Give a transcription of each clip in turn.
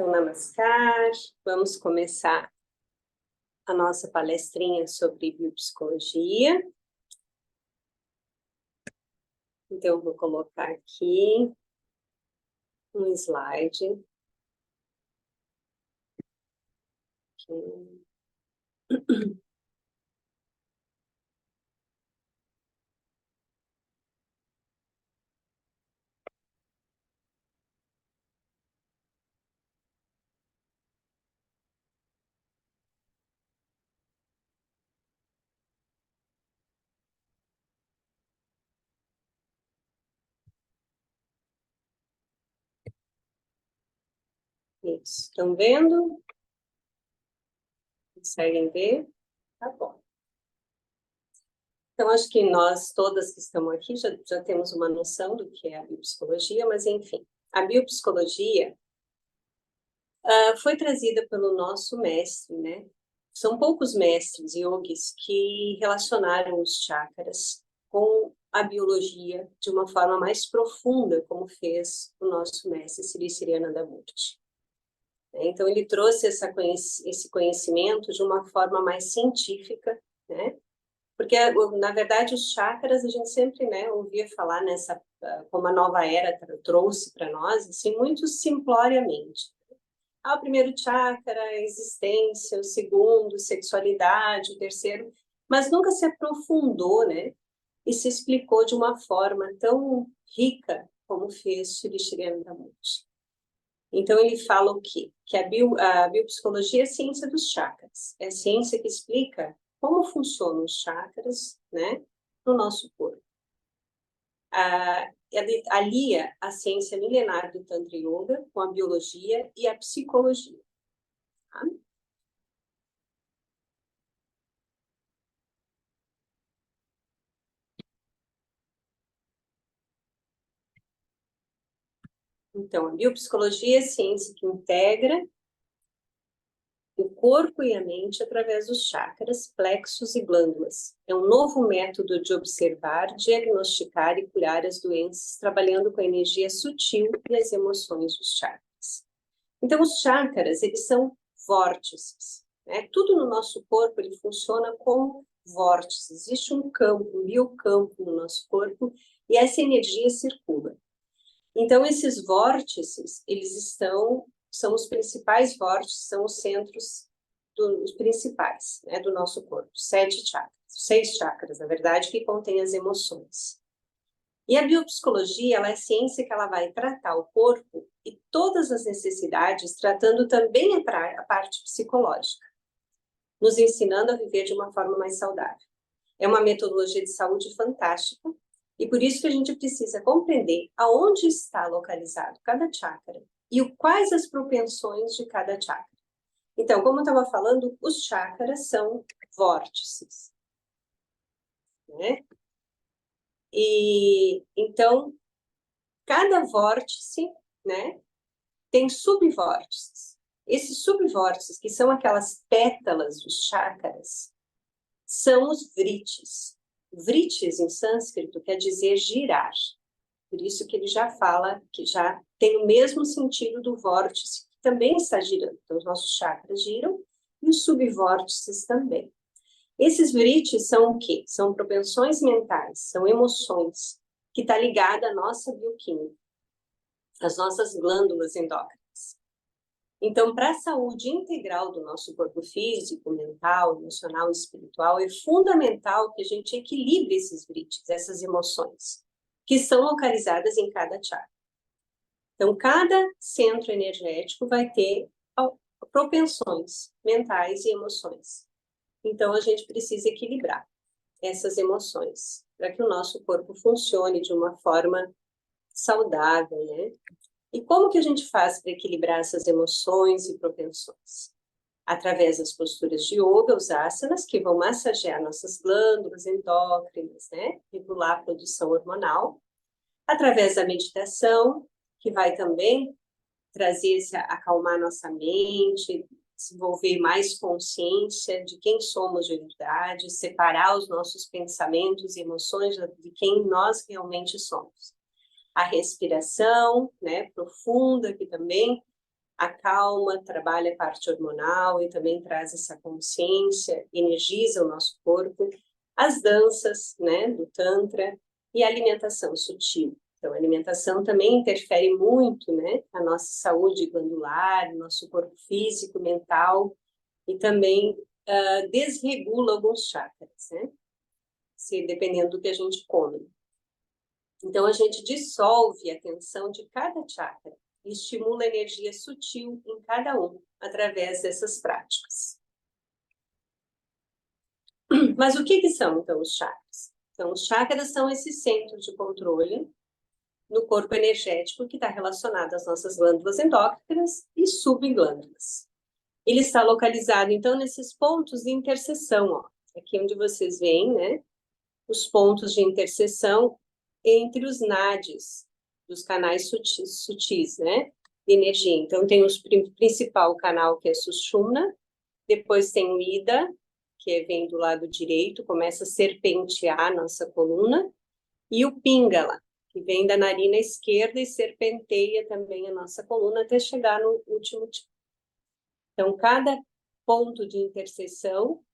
Então, namaskar, vamos começar a nossa palestrinha sobre biopsicologia. Então, eu vou colocar aqui um slide. Isso, estão vendo? Conseguem ver? Tá bom. Então, acho que nós, todas que estamos aqui, já temos uma noção do que é a biopsicologia, mas, enfim, a biopsicologia foi trazida pelo nosso mestre, né? São poucos mestres yogis que relacionaram os chakras com a biologia de uma forma mais profunda, como fez o nosso mestre Sri Sri Anandamurti. Então, ele trouxe esse conhecimento de uma forma mais científica, né? Porque, na verdade, os chakras, a gente sempre, né, ouvia falar nessa, como a nova era trouxe para nós, assim, muito simploriamente. O primeiro chakra, a existência, o segundo, sexualidade, o terceiro, mas nunca se aprofundou, né? E se explicou de uma forma tão rica como fez Sri Sri Anandamurti. Então, ele fala o quê? Que a biopsicologia é a ciência dos chakras. É a ciência que explica como funcionam os chakras, né, no nosso corpo. Alia a ciência milenar do Tantra Yoga com a biologia e a psicologia. Tá? Então, a biopsicologia é a ciência que integra o corpo e a mente através dos chakras, plexos e glândulas. É um novo método de observar, diagnosticar e curar as doenças, trabalhando com a energia sutil e as emoções dos chakras. Então, os chakras, eles são vórtices, né? Tudo no nosso corpo, ele funciona como vórtices. Existe um campo, um biocampo no nosso corpo, e essa energia circula. Então, esses vórtices, são os principais vórtices, são os centros os principais, né, do nosso corpo. 7 chakras, 6 chakras, na verdade, que contêm as emoções. E a biopsicologia, ela é a ciência que ela vai tratar o corpo e todas as necessidades, tratando também a parte psicológica, nos ensinando a viver de uma forma mais saudável. É uma metodologia de saúde fantástica, e por isso que a gente precisa compreender aonde está localizado cada chakra e quais as propensões de cada chakra. Então, como eu estava falando, os chakras são vórtices, né? E então, cada vórtice, né, tem subvórtices. Esses subvórtices, que são aquelas pétalas dos chakras, são os vritis. Vritis, em sânscrito, quer dizer girar. Por isso que ele já fala que já tem o mesmo sentido do vórtice, que também está girando. Então, os nossos chakras giram e os subvórtices também. Esses vritis são o quê? São propensões mentais, são emoções, que está ligada à nossa bioquímica, às nossas glândulas endócrinas. Então, para a saúde integral do nosso corpo físico, mental, emocional e espiritual, é fundamental que a gente equilibre esses vritis, essas emoções, que são localizadas em cada chakra. Então, cada centro energético vai ter propensões mentais e emoções. Então, a gente precisa equilibrar essas emoções para que o nosso corpo funcione de uma forma saudável, né? E como que a gente faz para equilibrar essas emoções e propensões? Através das posturas de yoga, os asanas, que vão massagear nossas glândulas endócrinas, né? Regular a produção hormonal. Através da meditação, que vai também acalmar nossa mente, desenvolver mais consciência de quem somos de verdade, separar os nossos pensamentos e emoções de quem nós realmente somos. A respiração, né, profunda, que também acalma, trabalha a parte hormonal e também traz essa consciência, energiza o nosso corpo. As danças, né, do Tantra e a alimentação sutil. Então, a alimentação também interfere muito, né, na nossa saúde glandular, no nosso corpo físico, mental, e também desregula alguns chakras, né, dependendo do que a gente come. Então, a gente dissolve a tensão de cada chakra e estimula a energia sutil em cada um, através dessas práticas. Mas o que são, então, os chakras? Então, os chakras são esses centros de controle no corpo energético que está relacionado às nossas glândulas endócrinas e subglândulas. Ele está localizado, então, nesses pontos de interseção, ó. Aqui onde vocês veem, né, os pontos de interseção entre os nadis, dos canais sutis, né, de energia. Então, tem o principal canal, que é Sushumna, depois tem o Ida, que vem do lado direito, começa a serpentear a nossa coluna, e o Pingala, que vem da narina esquerda e serpenteia também a nossa coluna até chegar no último tipo. Então, cada ponto de interseção,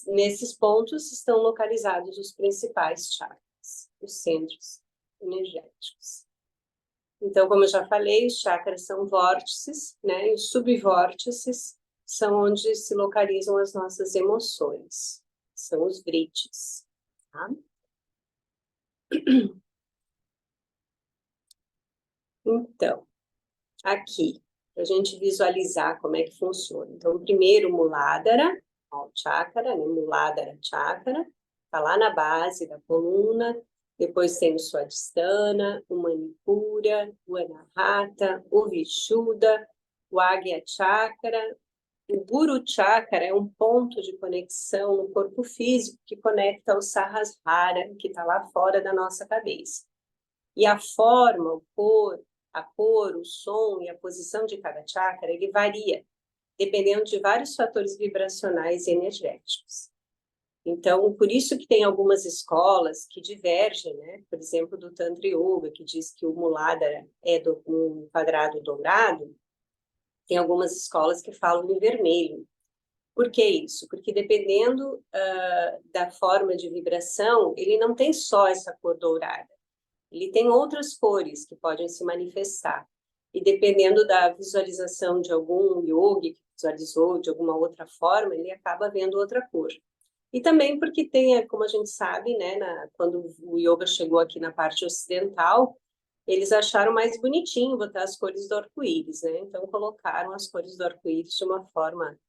nesses pontos estão localizados os principais chakras, os centros energéticos. Então, como eu já falei, os chakras são vórtices, né? E os subvórtices são onde se localizam as nossas emoções, são os vritis, tá? Então, aqui, para a gente visualizar como é que funciona. Então, primeiro, Muladhara, ó, o chakra, né? Muladhara chakra, está lá na base da coluna. Depois tem o Swadhisthana, o Manipura, o Anahata, o Vishuddha, o Agya chakra. O Guru chakra é um ponto de conexão no corpo físico que conecta ao Sahasrara, que está lá fora da nossa cabeça. E a forma, a cor, o som e a posição de cada chakra, ele varia, dependendo de vários fatores vibracionais e energéticos. Então, por isso que tem algumas escolas que divergem, né? Por exemplo, do Tantra Yoga, que diz que o Muladhara é um quadrado dourado. Tem algumas escolas que falam em vermelho. Por que isso? Porque dependendo da forma de vibração, ele não tem só essa cor dourada. Ele tem outras cores que podem se manifestar. E dependendo da visualização de algum yogi que visualizou de alguma outra forma, ele acaba vendo outra cor. E também porque tem, como a gente sabe, né, quando o yoga chegou aqui na parte ocidental, eles acharam mais bonitinho botar as cores do arco-íris, né? Então colocaram as cores do arco-íris de uma forma,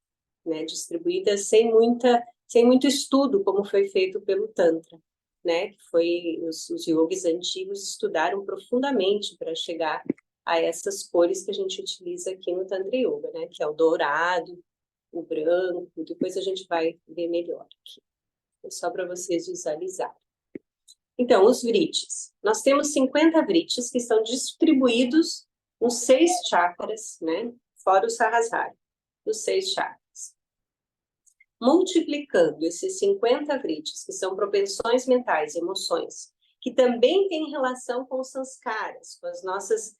né, distribuída sem muito estudo, como foi feito pelo Tantra, né? Que foi os yogis antigos estudaram profundamente para chegar a essas cores que a gente utiliza aqui no Tantra Yoga, né? Que é o dourado, o branco. Depois a gente vai ver melhor aqui. É só para vocês visualizarem. Então, os vritis. Nós temos 50 vritis que estão distribuídos nos 6 chakras, né? Fora o Sahasrara, os 6 chakras. Multiplicando esses 50 vritis, que são propensões mentais, emoções, que também têm relação com os sanskaras, com as nossas,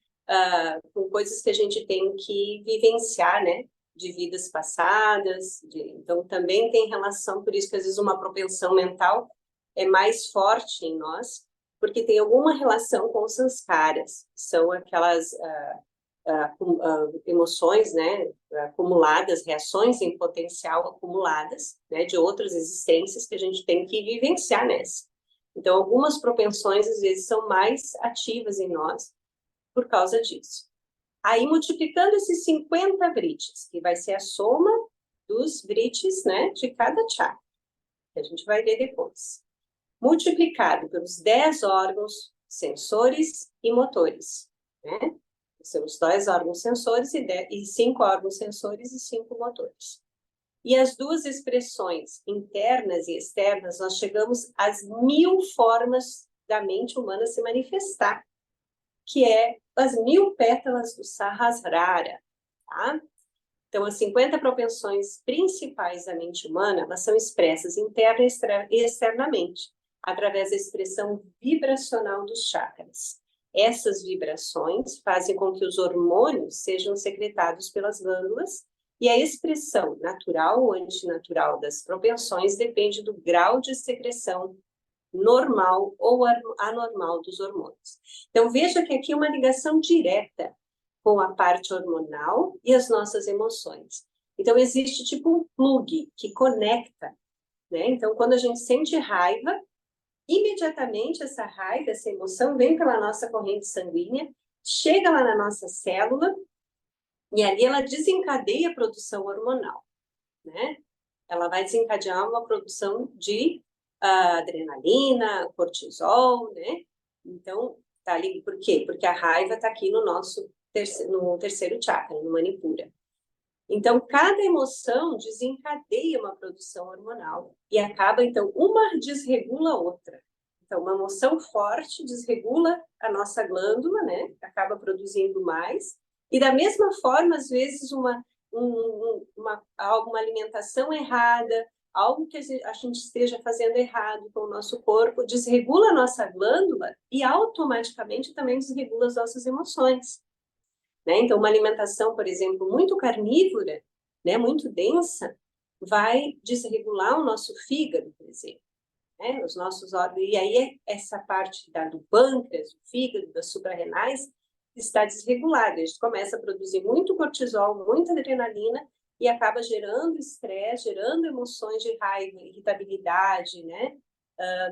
com coisas que a gente tem que vivenciar, né? De vidas passadas, então também tem relação, por isso que às vezes uma propensão mental é mais forte em nós, porque tem alguma relação com os sanskaras, que são aquelas emoções, né, acumuladas, reações em potencial acumuladas, né, de outras existências que a gente tem que vivenciar nessa. Então, algumas propensões, às vezes, são mais ativas em nós por causa disso. Aí, multiplicando esses 50 vritis, que vai ser a soma dos vritis, né, de cada chakra, que a gente vai ver depois. Multiplicado pelos 10 órgãos sensores e motores, né? São os 2 órgãos sensores e 5 órgãos sensores e 5 motores. E as duas expressões internas e externas, nós chegamos às 1000 formas da mente humana se manifestar, que é as 1000 pétalas do Sahasrara, tá? Então, as 50 propensões principais da mente humana, elas são expressas interna e externamente, através da expressão vibracional dos chakras. Essas vibrações fazem com que os hormônios sejam secretados pelas glândulas e a expressão natural ou antinatural das propensões depende do grau de secreção normal ou anormal dos hormônios. Então, veja que aqui é uma ligação direta com a parte hormonal e as nossas emoções. Então, existe tipo um plug que conecta, né? Então, quando a gente sente raiva, imediatamente essa raiva, essa emoção vem pela nossa corrente sanguínea, chega lá na nossa célula e ali ela desencadeia a produção hormonal, né? Ela vai desencadear uma produção de adrenalina, cortisol, né? Então, tá ali, por quê? Porque a raiva está aqui no nosso terceiro chakra, no Manipura. Então, cada emoção desencadeia uma produção hormonal e acaba, então, uma desregula a outra. Então, uma emoção forte desregula a nossa glândula, né? Acaba produzindo mais. E da mesma forma, às vezes, uma alimentação errada, algo que a gente esteja fazendo errado com o nosso corpo, desregula a nossa glândula e automaticamente também desregula as nossas emoções. Né? Então, uma alimentação, por exemplo, muito carnívora, né, muito densa, vai desregular o nosso fígado, por exemplo, né? Os nossos órgãos, e aí essa parte do pâncreas, do fígado, das suprarrenais, está desregulada. A gente começa a produzir muito cortisol, muita adrenalina, e acaba gerando estresse, gerando emoções de raiva, irritabilidade, né?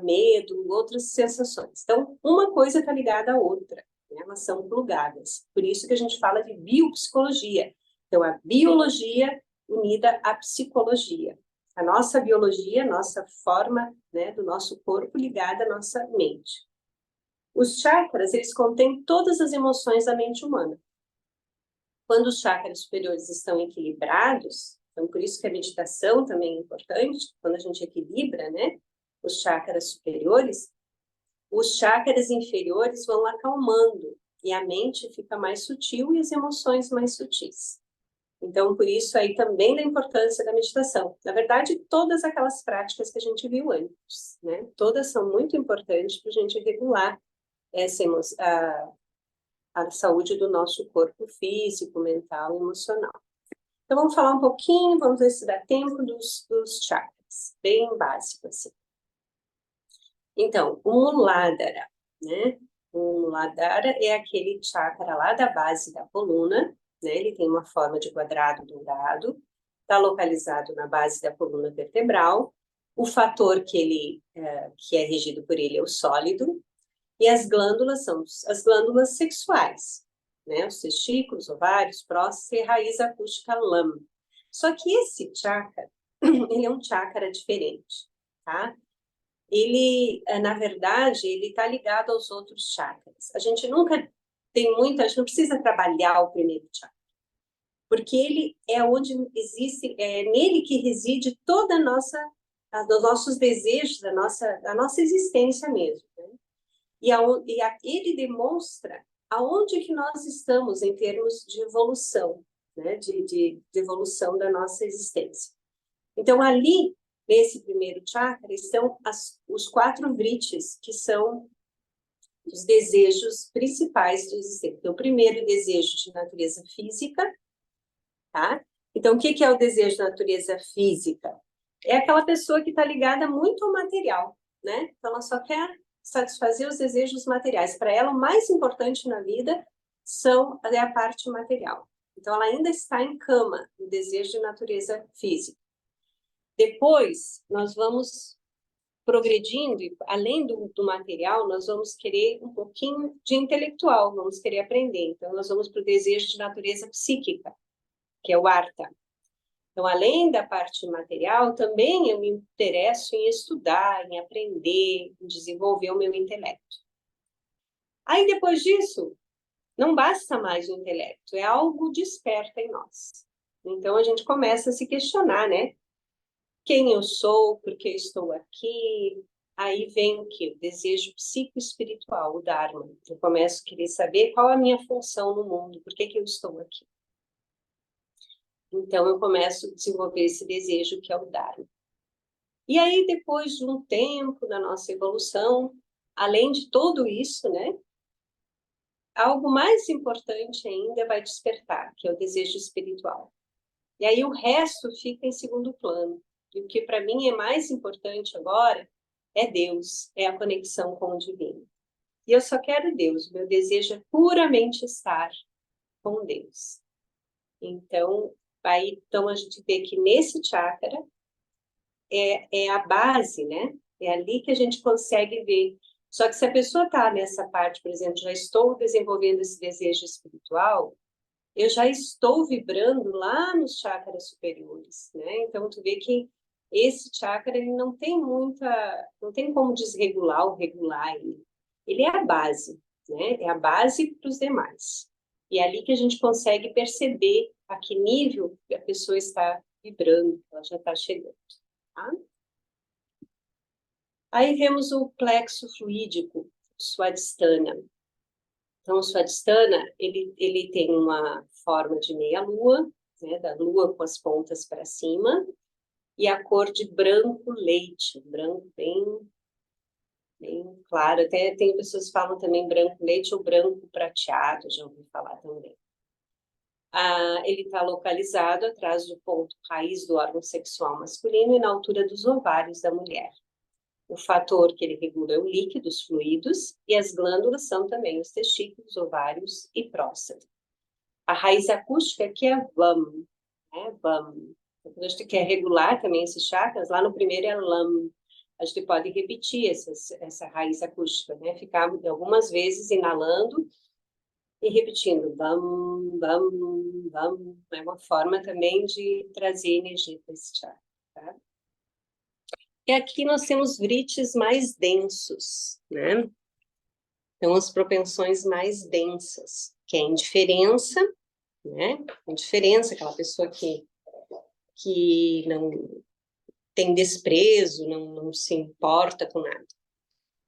Medo, outras sensações. Então, uma coisa está ligada à outra, né? Elas são plugadas. Por isso que a gente fala de biopsicologia. Então, a biologia unida à psicologia. A nossa biologia, nossa forma, né, do nosso corpo ligada à nossa mente. Os chakras, eles contêm todas as emoções da mente humana. Quando os chakras superiores estão equilibrados, então por isso que a meditação também é importante, quando a gente equilibra, né, os chakras superiores, os chakras inferiores vão acalmando e a mente fica mais sutil e as emoções mais sutis. Então, por isso aí também da importância da meditação. Na verdade, todas aquelas práticas que a gente viu antes, né? Todas são muito importantes para a gente regular essa a saúde do nosso corpo físico, mental e emocional. Então, vamos falar um pouquinho, vamos ver se dá tempo dos chakras, bem básico assim. Então, o Muladhara, né? O Muladhara é aquele chakra lá da base da coluna, né? Ele tem uma forma de quadrado dourado, está localizado na base da coluna vertebral. O fator que é regido por ele é o sólido, e as glândulas são as glândulas sexuais, né? Os testículos, ovários, próstata e raiz acústica lama. Só que esse chakra, ele é um chakra diferente, tá? Ele, na verdade, ele está ligado aos outros chakras. A gente nunca tem muito, a gente não precisa trabalhar o primeiro chakra, porque ele é onde existe, é nele que reside toda a nossa, os nossos desejos, da nossa existência mesmo, né? Ele demonstra aonde que nós estamos em termos de evolução, né? de evolução da nossa existência. Então, ali, nesse primeiro chakra, estão os 4 vritis, que são os desejos principais do existente. Então, o primeiro desejo de natureza física, tá? Então, o que é o desejo de natureza física? É aquela pessoa que está ligada muito ao material, né? Então, ela só quer satisfazer os desejos materiais. Para ela, o mais importante na vida é a parte material. Então, ela ainda está em cama, no desejo de natureza física. Depois, nós vamos progredindo, e além do material, nós vamos querer um pouquinho de intelectual, vamos querer aprender. Então, nós vamos para o desejo de natureza psíquica, que é o artha. Então, além da parte material, também eu me interesso em estudar, em aprender, em desenvolver o meu intelecto. Aí, depois disso, não basta mais o intelecto, é algo desperta em nós. Então, a gente começa a se questionar, né? Quem eu sou, por que estou aqui. Aí vem o quê? O desejo psicoespiritual, o Dharma. Eu começo a querer saber qual a minha função no mundo, por que eu estou aqui. Então, eu começo a desenvolver esse desejo que é o Dharma. E aí, depois de um tempo da nossa evolução, além de tudo isso, né? algo mais importante ainda vai despertar, que é o desejo espiritual. E aí o resto fica em segundo plano. E o que para mim é mais importante agora é Deus, é a conexão com o divino. E eu só quero Deus, o meu desejo é puramente estar com Deus. Então, então a gente vê que nesse chakra é a base, né? É ali que a gente consegue ver. Só que se a pessoa está nessa parte, por exemplo, já estou desenvolvendo esse desejo espiritual, eu já estou vibrando lá nos chakras superiores, né? Então, tu vê que esse chakra, ele não tem como desregular ou regular ele. Ele é a base, né? É a base para os demais. E é ali que a gente consegue perceber a que nível a pessoa está vibrando, ela já está chegando, tá? Aí temos o plexo fluídico, Swadhisthana. Então, o Swadhisthana, ele tem uma forma de meia-lua, né, da lua com as pontas para cima, e a cor de branco leite, branco bem claro. Até tem pessoas que falam também branco leite ou branco prateado, já ouvi falar também. Ele está localizado atrás do ponto raiz do órgão sexual masculino e na altura dos ovários da mulher. O fator que ele regula é o líquido, os fluidos, e as glândulas são também os testículos, ovários e próstata. A raiz acústica aqui é VAM, né? VAM. Quando a gente quer regular também esses chakras, lá no primeiro é LAM. A gente pode repetir essa raiz acústica, né? Ficar algumas vezes inalando e repetindo VAM, VAM, VAM. É uma forma também de trazer energia para esse chakra, tá? E aqui nós temos vritis mais densos, né? Então, as propensões mais densas, que é a indiferença, né? Indiferença, aquela pessoa que não tem desprezo, não se importa com nada.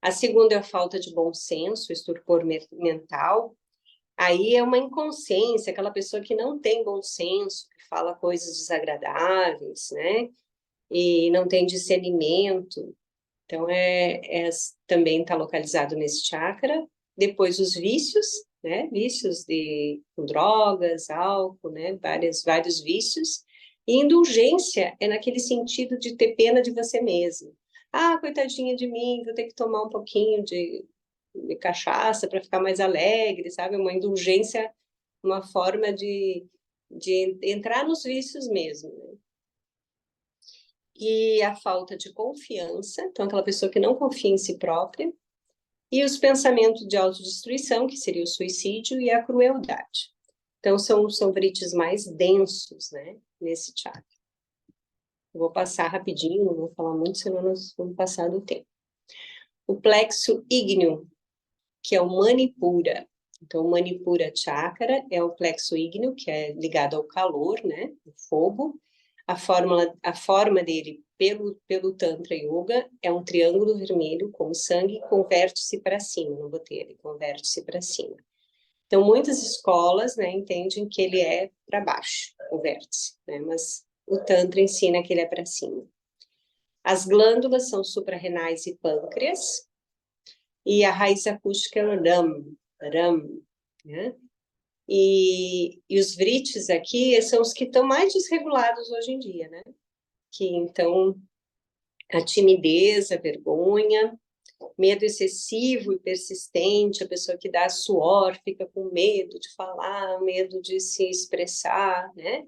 A segunda é a falta de bom senso, estupor mental. Aí é uma inconsciência, aquela pessoa que não tem bom senso, que fala coisas desagradáveis, né? E não tem discernimento. Então, também está localizado nesse chakra. Depois, os vícios, né? Vícios com drogas, álcool, né? Vários vícios. E indulgência é naquele sentido de ter pena de você mesmo. Ah, coitadinha de mim, vou ter que tomar um pouquinho de cachaça para ficar mais alegre, sabe? Uma indulgência, uma forma de entrar nos vícios mesmo, né? E a falta de confiança, então aquela pessoa que não confia em si própria, e os pensamentos de autodestruição, que seria o suicídio, e a crueldade. Então são vritis mais densos, né, nesse chakra. Eu vou passar rapidinho, não vou falar muito, senão nós vamos passar do tempo. O plexo ígneo, que é o Manipura. Então, o Manipura Chakra é o plexo ígneo, que é ligado ao calor, né, o fogo. A forma dele, pelo Tantra Yoga, é um triângulo vermelho com sangue e com vértice para cima, não botei ele, com vértice para cima. Então, muitas escolas, né, entendem que ele é para baixo, o vértice, né, mas o Tantra ensina que ele é para cima. As glândulas são suprarrenais e pâncreas, e a raiz acústica é o Ram, né? E os vritis aqui são os que estão mais desregulados hoje em dia, né? Que então a timidez, a vergonha, medo excessivo e persistente, a pessoa que dá suor, fica com medo de falar, medo de se expressar, né?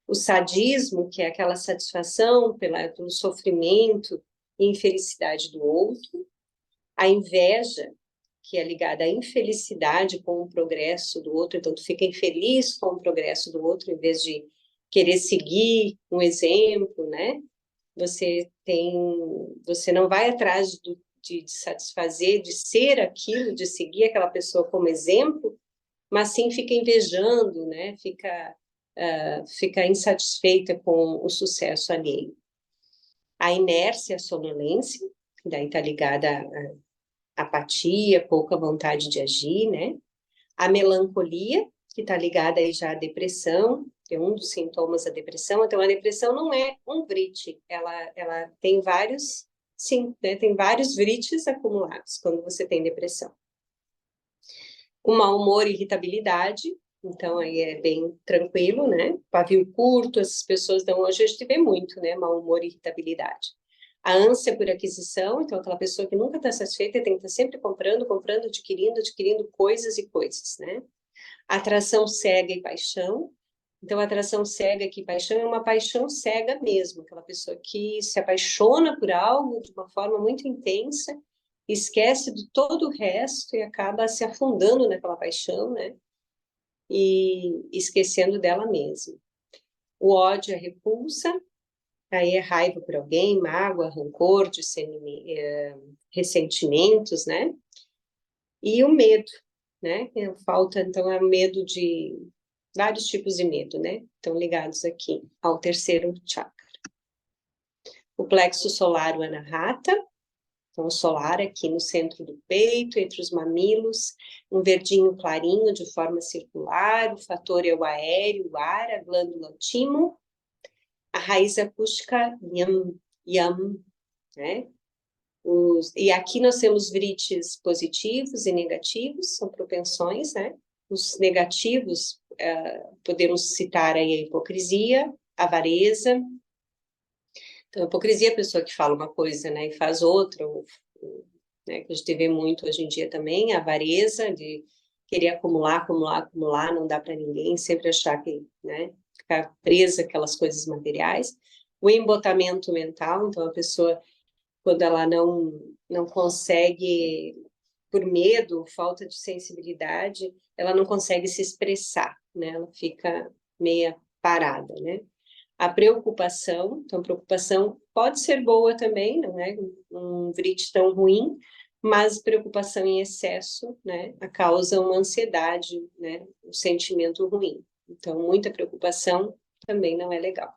O sadismo, que é aquela satisfação pelo sofrimento e infelicidade do outro. A inveja, que é ligada à infelicidade com o progresso do outro, então tu fica infeliz com o progresso do outro, em vez de querer seguir um exemplo, né? Você não vai atrás de satisfazer, de ser aquilo, de seguir aquela pessoa como exemplo, mas sim fica invejando, né? Fica insatisfeita com o sucesso alheio. A inércia, a sonolência, que daí está ligada à apatia, pouca vontade de agir, né? A melancolia, que está ligada aí já à depressão, que é um dos sintomas da depressão. Então, a depressão não é um vriti, ela tem vários, sim, né? Tem vários vritis acumulados quando você tem depressão. O mau humor e irritabilidade, então aí é bem tranquilo, né? Pavio curto, essas pessoas dão, hoje a gente vê muito, né? Mau humor e irritabilidade. A ânsia por aquisição, então aquela pessoa que nunca está satisfeita tem que estar sempre comprando, comprando, adquirindo coisas e coisas, né? Atração cega e paixão. Então, atração cega e paixão é uma paixão cega mesmo, aquela pessoa que se apaixona por algo de uma forma muito intensa, esquece de todo o resto e acaba se afundando naquela paixão, né? E esquecendo dela mesma. O ódio é repulsa, aí é raiva por alguém, mágoa, rancor, ressentimentos, né? E o medo, né? Falta, então, é medo de vários tipos de medo, né? Estão ligados aqui ao terceiro chakra. O plexo solar, o anahata, então o solar aqui no centro do peito, entre os mamilos, um verdinho clarinho de forma circular, o fator é o aéreo, o ar, a glândula timo, a raiz acústica, yam, né? E aqui nós temos vrites positivos e negativos, são propensões, né? Os negativos, podemos citar aí a hipocrisia, a avareza. Então, a hipocrisia é a pessoa que fala uma coisa, né, e faz outra, né, que a gente vê muito hoje em dia também, a avareza de querer acumular, não dá para ninguém, sempre achar que, né, ficar presa aquelas coisas materiais. O embotamento mental, então a pessoa quando ela não consegue, por medo, falta de sensibilidade, ela não consegue se expressar, né? Ela fica meia parada, né? A preocupação, então preocupação pode ser boa também, não é um vrite tão ruim, mas preocupação em excesso, né, causa uma ansiedade, né, um sentimento ruim. Então, muita preocupação também não é legal.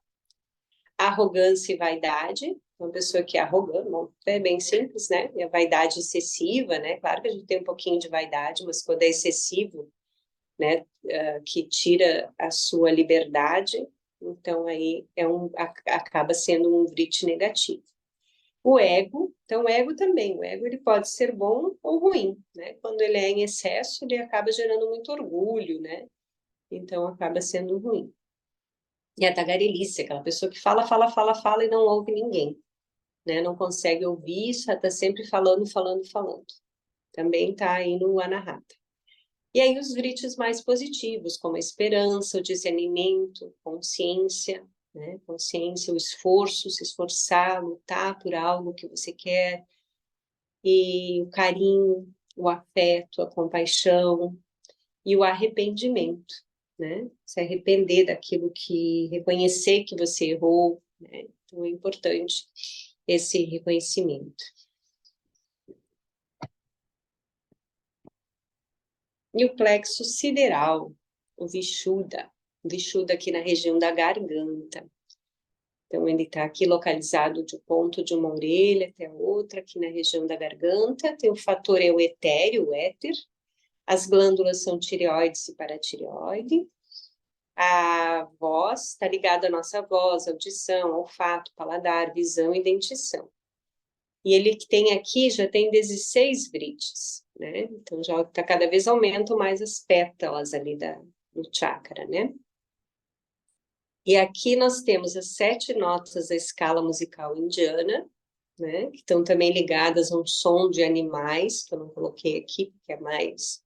Arrogância e vaidade, uma pessoa que é arrogante, bom, é bem simples, né? E a vaidade excessiva, né? Claro que a gente tem um pouquinho de vaidade, mas quando é excessivo, né? Que tira a sua liberdade, então aí acaba sendo um vrite negativo. O ego, então o ego também, o ego ele pode ser bom ou ruim, né? Quando ele é em excesso, ele acaba gerando muito orgulho, né? Então acaba sendo ruim. E a tagarelice, aquela pessoa que fala e não ouve ninguém, né? Não consegue ouvir, só está sempre falando. Também está aí no anahata. E aí os vritis mais positivos, como a esperança, o discernimento, consciência, né? Consciência, o esforço, se esforçar, lutar por algo que você quer, e o carinho, o afeto, a compaixão e o arrependimento, né? Se arrepender daquilo que, reconhecer que você errou, né? Então é importante esse reconhecimento. E o plexo sideral, o Vishuddha aqui na região da garganta. Então, ele está aqui localizado de um ponto de uma orelha até a outra, aqui na região da garganta. Tem o fator é o etéreo, o éter. As glândulas são tireoides e paratireoide. A voz está ligada à nossa voz, audição, olfato, paladar, visão e dentição. E ele que tem aqui já tem 16 vrites, né? Então já está cada vez aumentam mais as pétalas ali do chakra, né? E aqui nós temos as 7 notas da escala musical indiana, né? Que estão também ligadas a um som de animais, que eu não coloquei aqui, porque é mais.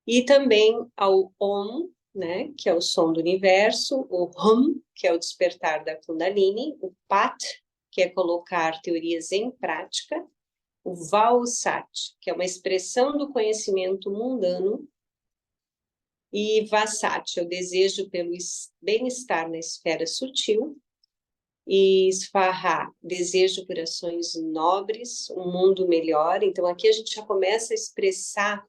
E também ao Om, né? Que é o som do universo, o Hum, que é o despertar da Kundalini, o Pat, que é colocar teorias em prática, o Valsat, que é uma expressão do conhecimento mundano, e Vasat, é o desejo pelo bem-estar na esfera sutil, e Svaha, desejo por ações nobres, um mundo melhor. Então, aqui a gente já começa a expressar.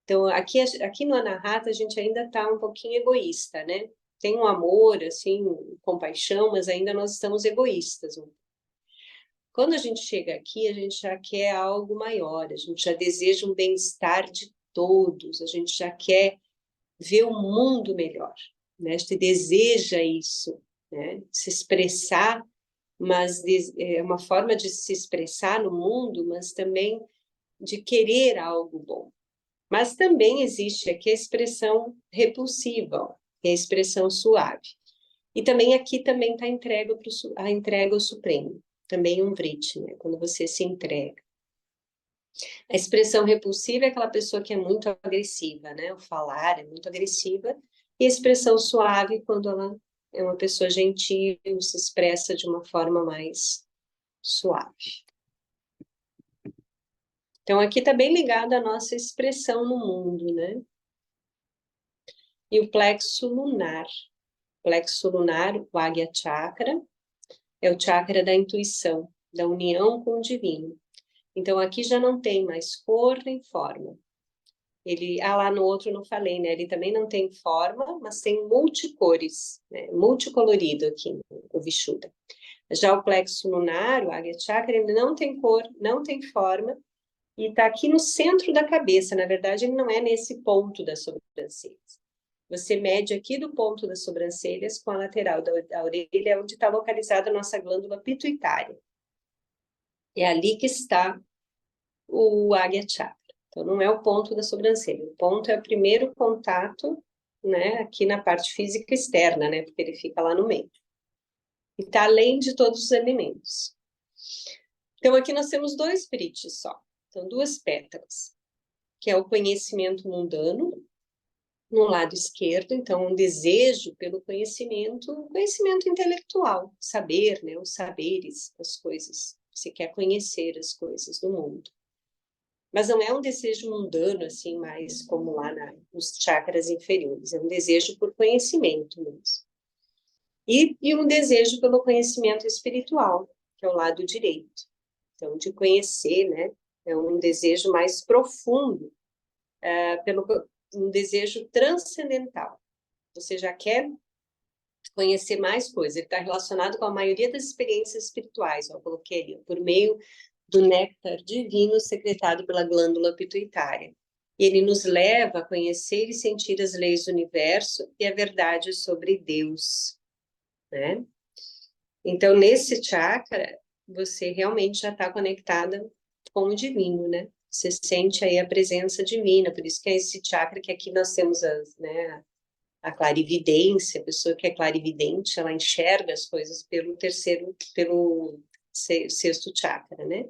Então, aqui no Anahata, a gente ainda está um pouquinho egoísta, né? Tem um amor, assim, compaixão, mas ainda nós estamos egoístas. Quando a gente chega aqui, a gente já quer algo maior, a gente já deseja um bem-estar de todos, a gente já quer ver um mundo melhor, né? A gente deseja isso, né? Se expressar, mas é uma forma de se expressar no mundo, mas também de querer algo bom. Mas também existe aqui a expressão repulsiva, ó, que é a expressão suave. E também aqui também está a entrega ao Supremo, também um vrit, né? Quando você se entrega. A expressão repulsiva é aquela pessoa que é muito agressiva, né? O falar é muito agressiva, e a expressão suave quando ela é uma pessoa gentil, se expressa de uma forma mais suave. Então aqui está bem ligado à nossa expressão no mundo, né? E o plexo lunar. Plexo lunar, o Águia Chakra, é o chakra da intuição, da união com o divino. Então, aqui já não tem mais cor nem forma. Ele, lá no outro não falei, né? Ele também não tem forma, mas tem multicores, né? Multicolorido aqui, o Vishuddha. Já o plexo lunar, o Águia Chakra, ele não tem cor, não tem forma, e está aqui no centro da cabeça. Na verdade, ele não é nesse ponto das sobrancelhas. Você mede aqui do ponto das sobrancelhas com a lateral da orelha, onde está localizada a nossa glândula pituitária. É ali que está o Águia Chakra. Então, não é o ponto da sobrancelha. O ponto é o primeiro contato, né, aqui na parte física externa, né, porque ele fica lá no meio. E está além de todos os elementos. Então, aqui nós temos 2 vritis só. Então, 2 pétalas, que é o conhecimento mundano, no lado esquerdo, então, um desejo pelo conhecimento intelectual, saber, né, os saberes, as coisas. Você quer conhecer as coisas do mundo. Mas não é um desejo mundano, assim, mais como lá nos chakras inferiores. É um desejo por conhecimento mesmo. E um desejo pelo conhecimento espiritual, que é o lado direito. Então, de conhecer, né? É um desejo mais profundo, pelo um desejo transcendental. Você já quer conhecer mais coisas. Ele está relacionado com a maioria das experiências espirituais, eu coloquei ali, por meio do néctar divino secretado pela glândula pituitária. Ele nos leva a conhecer e sentir as leis do universo e a verdade sobre Deus, né? Então, nesse chakra, você realmente já está conectada com o divino, né? Você sente aí a presença divina, por isso que é esse chakra que aqui nós temos né, a clarividência, a pessoa que é clarividente, ela enxerga as coisas pelo sexto chakra, né?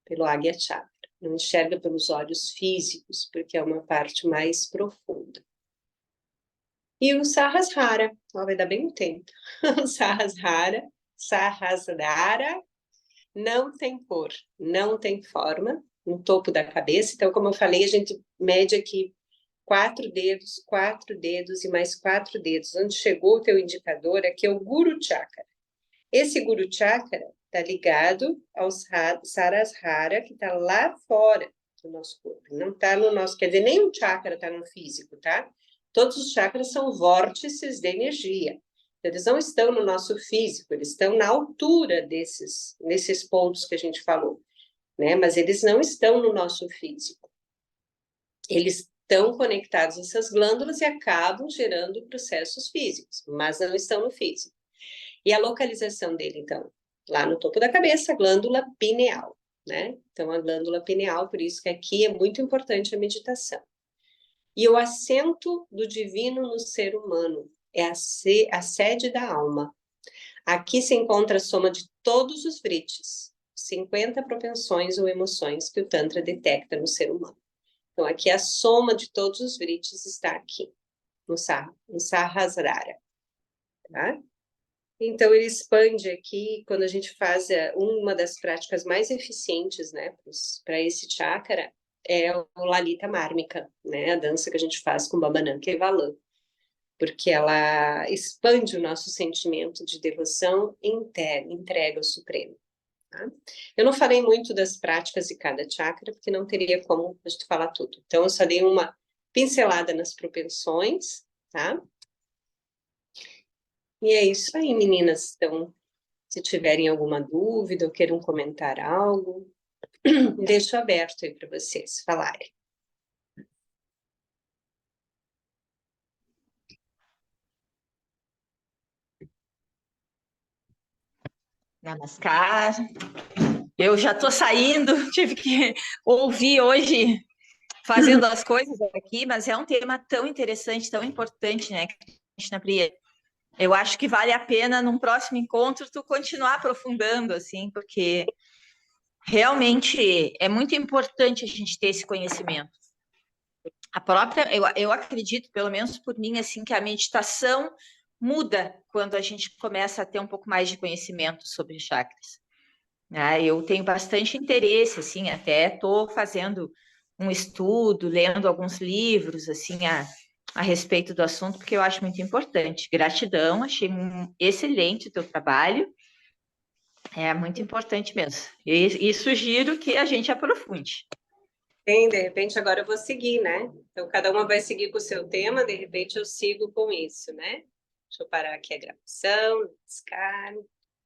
Pelo Águia Chakra. Não enxerga pelos olhos físicos, porque é uma parte mais profunda. E o Sahasrara, vai dar bem um tempo. O Sahasrara não tem cor, não tem forma, no topo da cabeça. Então, como eu falei, a gente mede aqui 4 dedos e mais 4 dedos. Onde chegou o teu indicador, aqui é o Guru Chakra. Esse Guru Chakra está ligado ao Sarasrara, que está lá fora do nosso corpo. Não está no nosso, quer dizer, nenhum chakra está no físico, tá? Todos os chakras são vórtices de energia. Eles não estão no nosso físico, eles estão na altura nesses pontos que a gente falou, né? Mas eles não estão no nosso físico. Eles estão conectados a essas glândulas e acabam gerando processos físicos, mas não estão no físico. E a localização dele, então, lá no topo da cabeça, a glândula pineal, né? Então, a glândula pineal, por isso que aqui é muito importante a meditação. E o assento do divino no ser humano é a sede da alma. Aqui se encontra a soma de todos os vritis, 50 propensões ou emoções que o Tantra detecta no ser humano. Então, aqui a soma de todos os vritis está aqui, no Sahasrara, tá? Então, ele expande aqui, quando a gente faz uma das práticas mais eficientes, né, para esse chakra, é o Lalita Mármica, né, a dança que a gente faz com Babananka e Valan, porque ela expande o nosso sentimento de devoção e entrega ao Supremo. Tá? Eu não falei muito das práticas de cada chakra, porque não teria como a gente falar tudo. Então, eu só dei uma pincelada nas propensões, tá? E é isso aí, meninas. Então, se tiverem alguma dúvida ou queiram comentar algo, deixo aberto aí para vocês falarem. Namaskar. Eu já estou saindo, tive que ouvir hoje, fazendo as coisas aqui, mas é um tema tão interessante, tão importante, né, Krishna Priya? Eu acho que vale a pena, num próximo encontro, tu continuar aprofundando, assim, porque realmente é muito importante a gente ter esse conhecimento. A própria, eu acredito, pelo menos por mim, assim, que a meditação muda quando a gente começa a ter um pouco mais de conhecimento sobre chakras. Eu tenho bastante interesse, assim, até estou fazendo um estudo, lendo alguns livros, assim, a respeito do assunto, porque eu acho muito importante. Gratidão, achei excelente o teu trabalho, é muito importante mesmo. E sugiro que a gente aprofunde. Tem, de repente agora eu vou seguir, né? Então cada uma vai seguir com o seu tema, de repente eu sigo com isso, né? Deixa eu parar aqui a gravação, descarga.